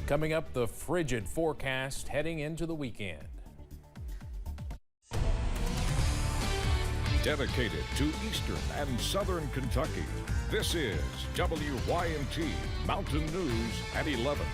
Coming up, the frigid forecast heading into the weekend. Dedicated to eastern and southern Kentucky, this is WYMT Mountain News at 11.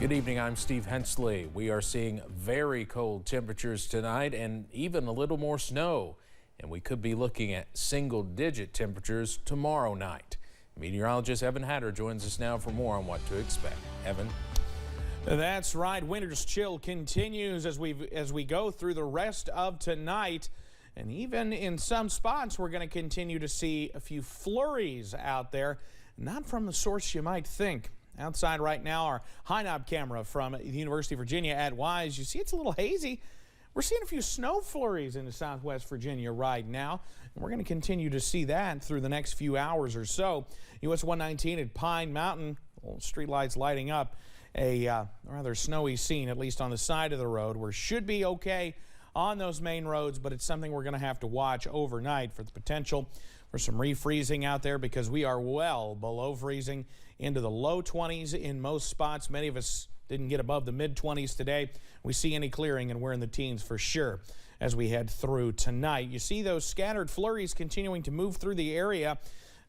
Good evening, I'm Steve Hensley. We are seeing very cold temperatures tonight and even a little more snow. And we could be looking at single-digit temperatures tomorrow night. Meteorologist Evan Hatter joins us now for more on what to expect. Evan? That's right. Winter's chill continues as we go through the rest of tonight. And even in some spots, we're going to continue to see a few flurries out there. Not from the source you might think. Outside right now, our high knob camera from the University of Virginia at Wise. You see it's a little hazy. We're seeing a few snow flurries into Southwest Virginia right now, and we're going to continue to see that through the next few hours or so. US 119 at Pine Mountain, street lights lighting up. A rather snowy scene, at least on the side of the road, where it should be okay on those main roads, but it's something we're going to have to watch overnight for the potential for some refreezing out there, because we are well below freezing into the low 20s in most spots. Many of us didn't get above the mid-20s today. We see any clearing, and we're in the teens for sure as we head through tonight. You see those scattered flurries continuing to move through the area.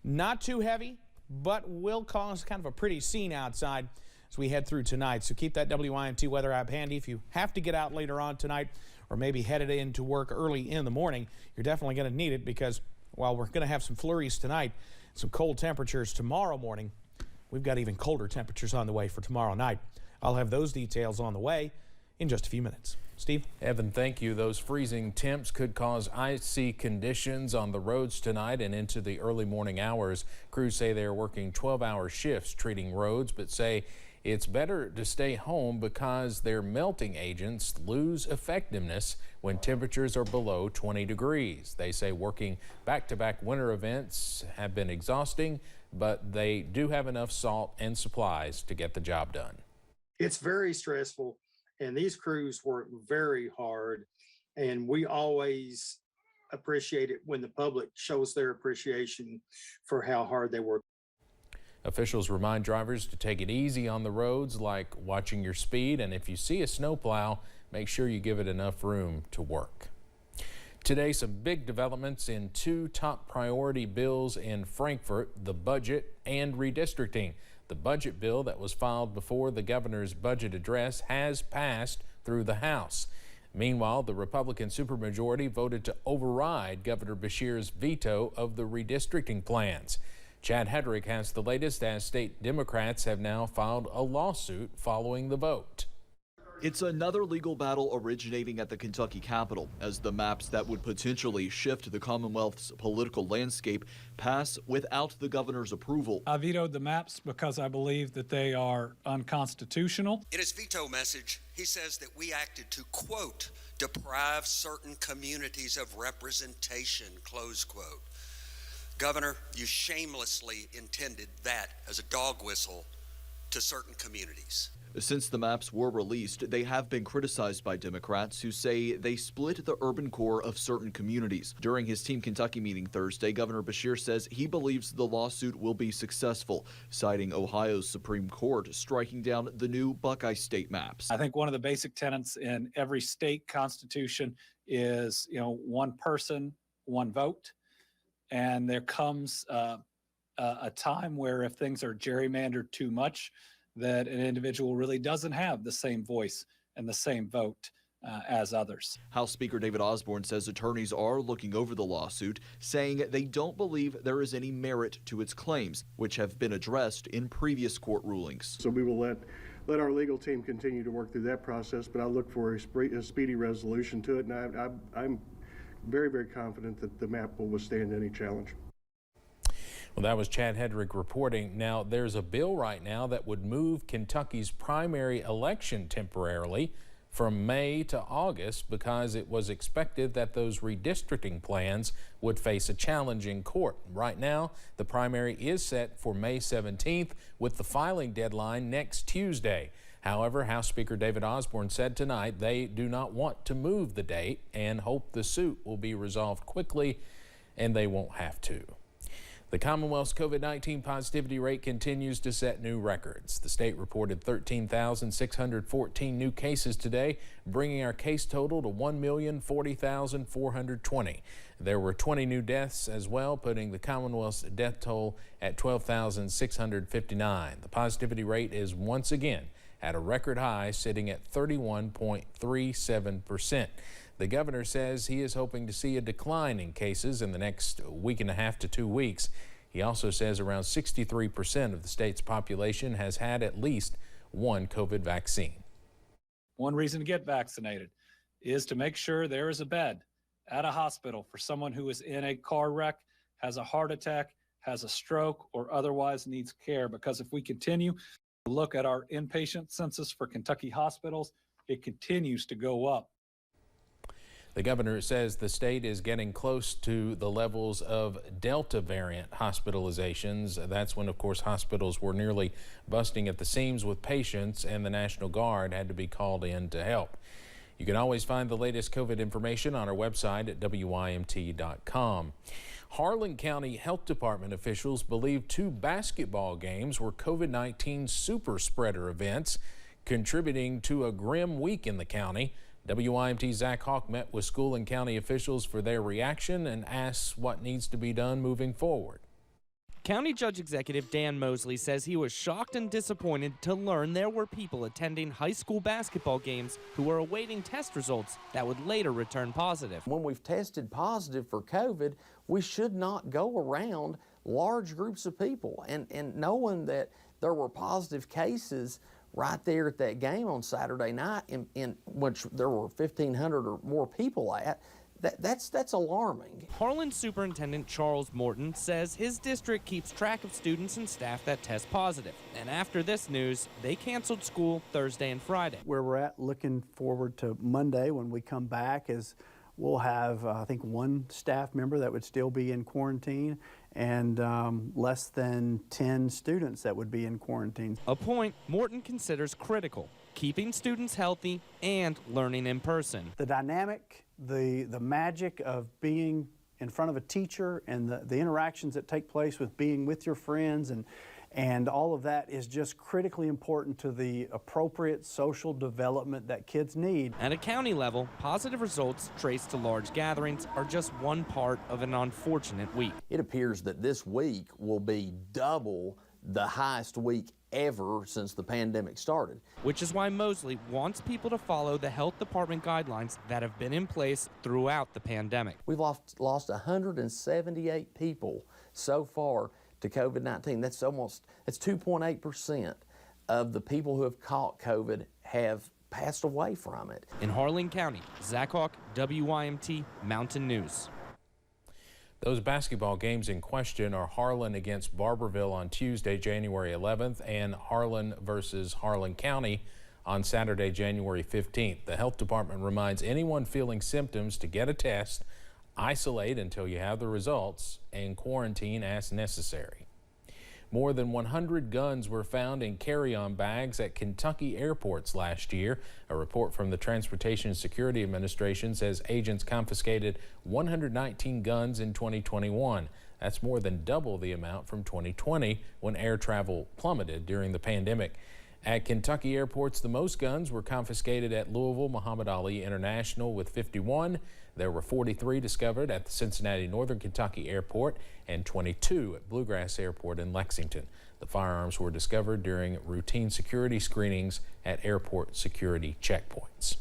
Not too heavy, but will cause kind of a pretty scene outside as we head through tonight. So keep that WYMT weather app handy if you have to get out later on tonight, or maybe headed into work early in the morning. You're definitely going to need it, because while we're going to have some flurries tonight, some cold temperatures tomorrow morning, we've got even colder temperatures on the way for tomorrow night. I'll have those details on the way in just a few minutes. Steve? Evan, thank you. Those freezing temps could cause icy conditions on the roads tonight and into the early morning hours. Crews say they are working 12-hour shifts treating roads, but say it's better to stay home because their melting agents lose effectiveness when temperatures are below 20 degrees. They say working back-to-back winter events have been exhausting, but they do have enough salt and supplies to get the job done. It's very stressful, and these crews work very hard, and we always appreciate it when the public shows their appreciation for how hard they work. Officials remind drivers to take it easy on the roads, like watching your speed, and if you see a snowplow, make sure you give it enough room to work. Today, some big developments in two top priority bills in Frankfort, the budget and redistricting. The budget bill that was filed before the governor's budget address has passed through the House. Meanwhile, the Republican supermajority voted to override Governor Beshear's veto of the redistricting plans. Chad Hedrick has the latest, as state Democrats have now filed a lawsuit following the vote. It's another legal battle originating at the Kentucky Capitol as the maps that would potentially shift the Commonwealth's political landscape pass without the governor's approval. I vetoed the maps because I believe that they are unconstitutional. In his veto message, he says that we acted to, quote, deprive certain communities of representation, close quote. Governor, you shamelessly intended that as a dog whistle to certain communities. Since the maps were released, they have been criticized by Democrats who say they split the urban core of certain communities. During his Team Kentucky meeting Thursday, Governor Beshear says he believes the lawsuit will be successful, citing Ohio's Supreme Court striking down the new Buckeye state maps. I think one of the basic tenets in every state constitution is, one person, one vote. And there comes a time where if things are gerrymandered too much, that an individual really doesn't have the same voice and the same vote as others. House Speaker David Osborne says attorneys are looking over the lawsuit, saying they don't believe there is any merit to its claims, which have been addressed in previous court rulings. So we will let our legal team continue to work through that process, but I look for a speedy resolution to it, and I'm very, very confident that the map will withstand any challenge. Well, that was Chad Hedrick reporting. Now, there's a bill right now that would move Kentucky's primary election temporarily from May to August because it was expected that those redistricting plans would face a challenge in court. Right now, the primary is set for May 17th with the filing deadline next Tuesday. However, House Speaker David Osborne said tonight they do not want to move the date and hope the suit will be resolved quickly and they won't have to. The Commonwealth's COVID-19 positivity rate continues to set new records. The state reported 13,614 new cases today, bringing our case total to 1,040,420. There were 20 new deaths as well, putting the Commonwealth's death toll at 12,659. The positivity rate is once again at a record high, sitting at 31.37%. The governor says he is hoping to see a decline in cases in the next week and a half to 2 weeks. He also says around 63% of the state's population has had at least one COVID vaccine. One reason to get vaccinated is to make sure there is a bed at a hospital for someone who is in a car wreck, has a heart attack, has a stroke, or otherwise needs care. Because if we continue to look at our inpatient census for Kentucky hospitals, it continues to go up. The governor says the state is getting close to the levels of Delta variant hospitalizations. That's when, of course, hospitals were nearly busting at the seams with patients and the National Guard had to be called in to help. You can always find the latest COVID information on our website at WYMT.com. Harlan County Health Department officials believe 2 basketball games were COVID-19 super spreader events, contributing to a grim week in the county. WYMT's Zach Hawk met with school and county officials for their reaction and asked what needs to be done moving forward. County Judge Executive Dan Mosley says he was shocked and disappointed to learn there were people attending high school basketball games who were awaiting test results that would later return positive. When we've tested positive for COVID, we should not go around large groups of people. And knowing that there were positive cases right there at that game on Saturday night, in which there were 1,500 or more people at, that's alarming. Harlan Superintendent Charles Morton says his district keeps track of students and staff that test positive. And after this news, they canceled school Thursday and Friday. Where we're at, looking forward to Monday when we come back, is we'll have, I think, 1 staff member that would still be in quarantine and less than 10 students that would be in quarantine. A point Morton considers critical, keeping students healthy and learning in person. The dynamic, the magic of being in front of a teacher and the interactions that take place with being with your friends and all of that is just critically important to the appropriate social development that kids need. At a county level, positive results traced to large gatherings are just one part of an unfortunate week. It appears that this week will be double the highest week ever since the pandemic started. Which is why Mosley wants people to follow the health department guidelines that have been in place throughout the pandemic. We've lost 178 people so far to COVID-19. That's 2.8% of the people who have caught COVID have passed away from it. In Harlan County, Zach Hawk, WYMT Mountain News. Those basketball games in question are Harlan against Barberville on Tuesday, January 11th, and Harlan versus Harlan County on Saturday, January 15th. The health department reminds anyone feeling symptoms to get a test, isolate until you have the results, and quarantine as necessary. More than 100 guns were found in carry-on bags at Kentucky airports last year. A report from the Transportation Security Administration says agents confiscated 119 guns in 2021. That's more than double the amount from 2020 when air travel plummeted during the pandemic. At Kentucky airports, the most guns were confiscated at Louisville Muhammad Ali International with 51. There were 43 discovered at the Cincinnati Northern Kentucky Airport and 22 at Bluegrass Airport in Lexington. The firearms were discovered during routine security screenings at airport security checkpoints.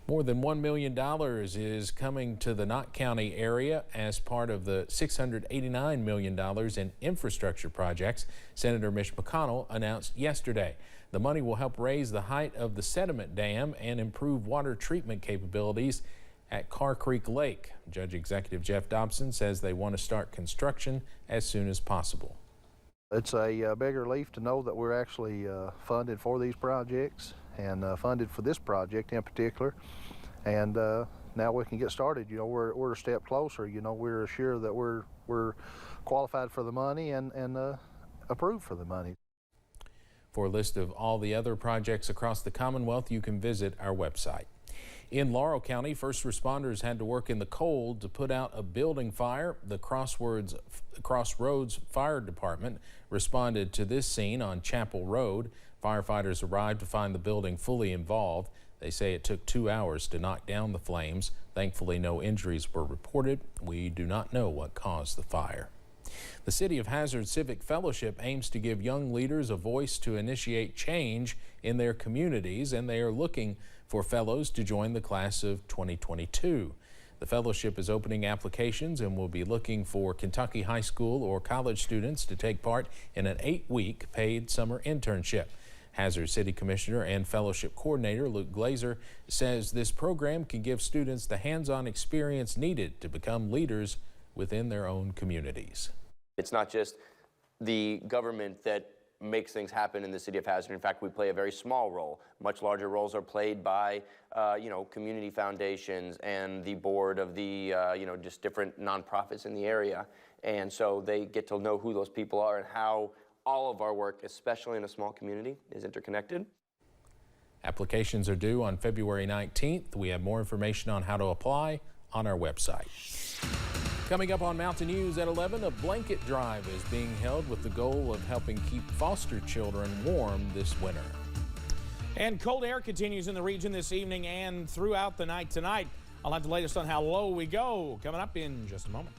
More than $1 million is coming to the Knott County area as part of the $689 million in infrastructure projects Senator Mitch McConnell announced yesterday. The money will help raise the height of the sediment dam and improve water treatment capabilities at Carr Creek Lake. Judge Executive Jeff Dobson says they want to start construction as soon as possible. It's a big relief to know that we're actually funded for these projects and funded for this project in particular. And now we can get started. You know, we're a step closer. You know, we're sure that we're qualified for the money and approved for the money. For a list of all the other projects across the Commonwealth, you can visit our website. In Laurel County, first responders had to work in the cold to put out a building fire. The Crossroads Fire Department responded to this scene on Chapel Road. Firefighters arrived to find the building fully involved. They say it took 2 hours to knock down the flames. Thankfully, no injuries were reported. We do not know what caused the fire. The City of Hazard Civic Fellowship aims to give young leaders a voice to initiate change in their communities, and they are looking for fellows to join the class of 2022. The fellowship is opening applications and will be looking for Kentucky high school or college students to take part in an 8-week paid summer internship. Hazard City Commissioner and Fellowship Coordinator Luke Glazer says this program can give students the hands-on experience needed to become leaders within their own communities. It's not just the government that makes things happen in the City of Hazard. In fact, we play a very small role. Much larger roles are played by, community foundations and the board of the, just different nonprofits in the area. And so they get to know who those people are and how all of our work, especially in a small community, is interconnected. Applications are due on February 19th. We have more information on how to apply on our website. Coming up on Mountain News at 11, a blanket drive is being held with the goal of helping keep foster children warm this winter. And cold air continues in the region this evening and throughout the night tonight. I'll have the latest on how low we go coming up in just a moment.